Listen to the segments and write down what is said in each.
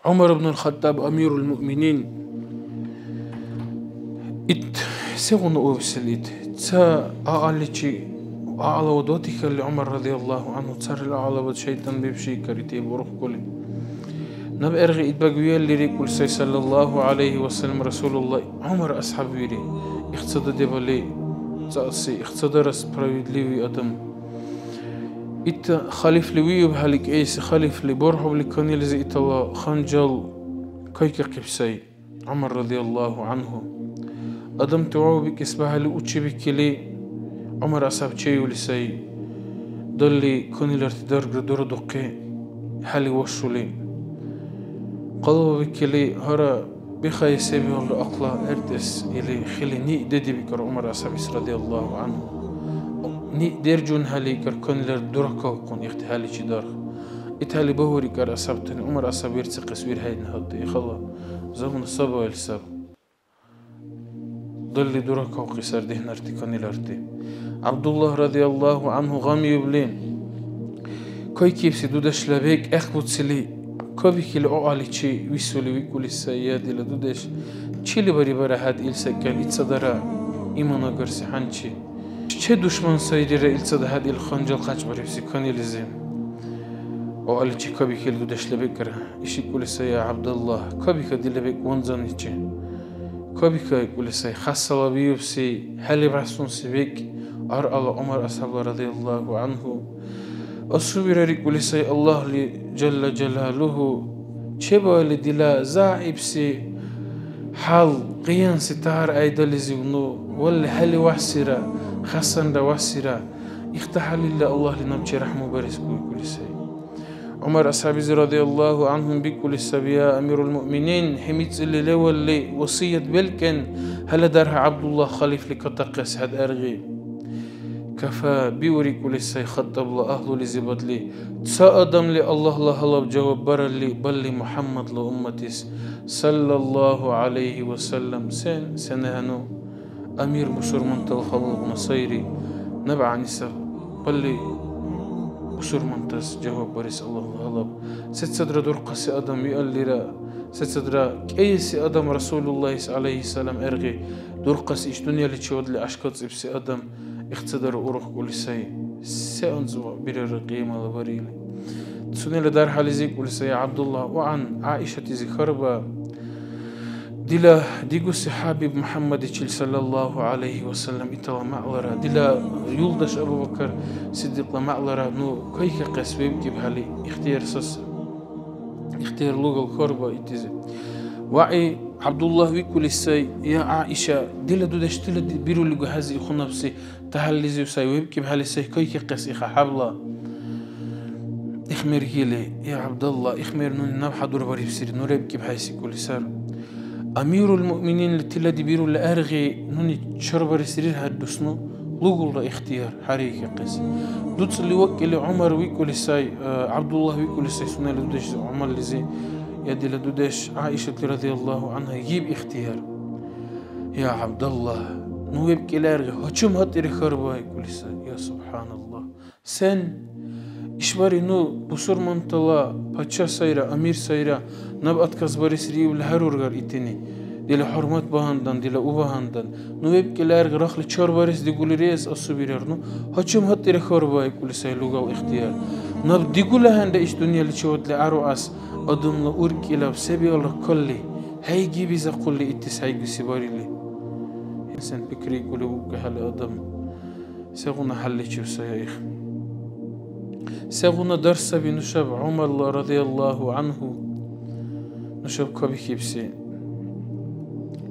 عمر بن الخطاب أمير المؤمنين سيغن أوبسليت تا أعلى أعلى ودوتك اللي عمر رضي الله عنه تصار الأعلى والشيطان بيبشي كريتي بروح كله نب أرغي إتبقويا اللي ريكول صلى الله عليه وسلم رسول الله عمر أصحاب ويري اقتصد دبلي تأسي اقتصد رس براويد ليوي أدم إت خليف لويو بهالك إيس خليف لبرحب لكوني لزي إتلا خنجل كيك قبسي عمر رضي الله عنه أدم تعو بك اسبها لأوتشي بك لي عمر أصحاب تشيو لسي دولي كوني الارتدار دور دقي حالي وشو لي قلبه بك لي هرا بخاي سيبي والله أقلا أردس إلي خلي ني ددي بكر عمر أصحاب رضي الله عنه ني درجون هالي كر كوني الدركة وكون يختهالي شي دار إتهالي بهوري كر أصحابتني عمر أصحاب يرتقي سوير هاي نهضي خلا زمن الصبا والسب ضل دركة وقصر دهن ارتكاني الارتي عبد الله رضي الله عنه غامي يبلين كوي كيبسي دودش لبيك اخبط سلي كوبيك الأعالي چي ويسولي ويكولي السيادي لدودش چي لبري برا هاد إلسكال إتصدرا إيمانا قرسي حانچي چه دشمن سايري را إلسد هاد الخنجل قاچ بريبسي كاني لزيم أعالي چي كوبيك دودش لبيك را إشي كولي سيا عبد الله كوبيك دي لبيك وانزاني چي كوبيك يقول سي خاصة بيوبسي هل بعثون سبيك أرأل عمر أصحاب رضي الله عنه أصبر يقول سي الله جل جلاله شبه لدلا زاعبسي حال قيان ستار أيضا لزيونو ولا هل وحسرة خاصة وحسرة اختحل الله لنبتي رحمه بارسكو يقول سي عمر أصحابي رضي الله عنهم بكل السبيا أمير المؤمنين حميت اللي لو اللي وصية بلكن هل دارها عبد الله خليف لكتقس هاد أرغي كفى بيوري كل السي خطب الله أهله لزبط لي تساءدم لي الله الله بجواب بر لي بل محمد لأمتس صلى الله عليه وسلم سنهنو أمير بشر منتل خلق نصيري نبع نسا بل بسر منتس جواب بريس الله غلب ست صدر درقس أدم يقلر ست صدر كيس أدم رسول الله عليه السلام أرغي درقس إيش دنيا اللي تشود لي أشكت إبس أدم اختدر أروح كل شيء سأنزو بير قيمة لبريلي تسوني لدار حالزي كل شيء عبد الله وعن عائشة زخربة دلا ديجو صحابي محمد صلى الله عليه وسلم إتلا معلرا دلا يولدش أبو بكر صديق معلرا نو كيك قسويب كي بحالي اختيار سس اختيار لغة الخربة إتزي وعي عبد الله ويكول السي يا عائشة دلا دودش دلا بيرو لغو هزي يخونا بسي تحلزي وسي ويبكي بحالي سي كيك قس إخا حبلا إخمير هيلي يا عبد الله إخمير نوني نبحى دور بري بسيري نوريبكي بحيسي كل سار أمير المؤمنين لتلا دبيرو لأرغي نوني شربر سرير هادوسنو لغو اختيار حريكي قس دوتس اللي وكل عمر ويكول الساي عبد الله ويكول الساي سنة لدودش عمر لزي يدي لدودش عائشة رضي الله عنها يجيب اختيار يا عبد الله نو يبكي لأرغي هجم هاتري خربا يكول الساي يا سبحان الله سن إشباري نو بسور منطلا بچا سايرا أمير سايرا نبأت كسباري سريو لهرورغر إتني دل حرمت باهندن دل أوباهندن نو يبكي لأرغ رخل چار بارس ديقول ريز أصبيرر نو هجم هاتري خربا يكول الساي لغا واختيار نب ديقول هند إيش دنيا لچوت لعرو أس أدم لأورك إلا بسبي الله كلي هايجي بيزا قولي إتس هايجي سباري لي إنسان بكري قولي وكهل أدم سيغونا حلي چو سيايخ سيغونا درس بنشب عمر رضي الله عنه نشب كبكي بسي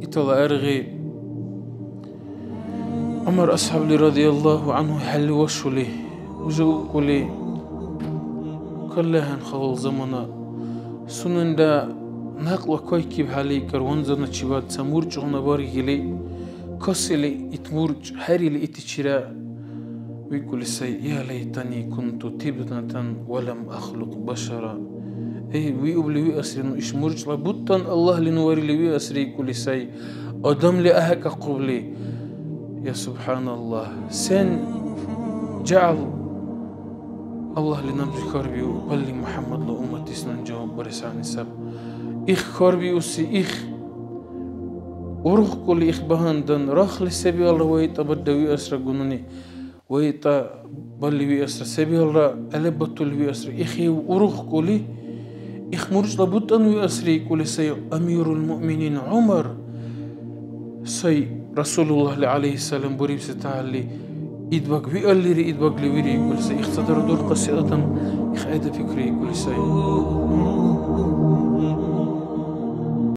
إطلع أرغي عمر أصحاب لي رضي الله عنه حل وشو لي وجو قولي كلها نخلل زمنا سنن دا نقل كويكي بحالي كروانزنا تشبات سمورج غنا باري لي كسلي اتمورج هاري لي اتشرا ويقول السي يا ليتني كنت تبنة ولم أخلق بشرا اي ويقبل ويأسري انه إش مرج لابطن الله لنوري لي ويأسري يقول السي أدم لأهك قبلي يا سبحان الله سن جعل الله لنمشي كربي وبلي محمد لأمتي سنن جواب برساني سب إخ كاربيوسي إخ وروح كل إخ بهندن راخل سبي الله ويتا بدوي أسرى جنوني ويتا بلوي أسرى سبي الله ألبتولوي أسرى إخي وروح كلي إخ مرج لبطن وأسرى كل سي أمير المؤمنين عمر سي رسول الله عليه السلام بريب ستعلي إدباق ويقلري إدباق لويري كل سي إخ تدر دور قصيدة إخ أيدا فكري كل سي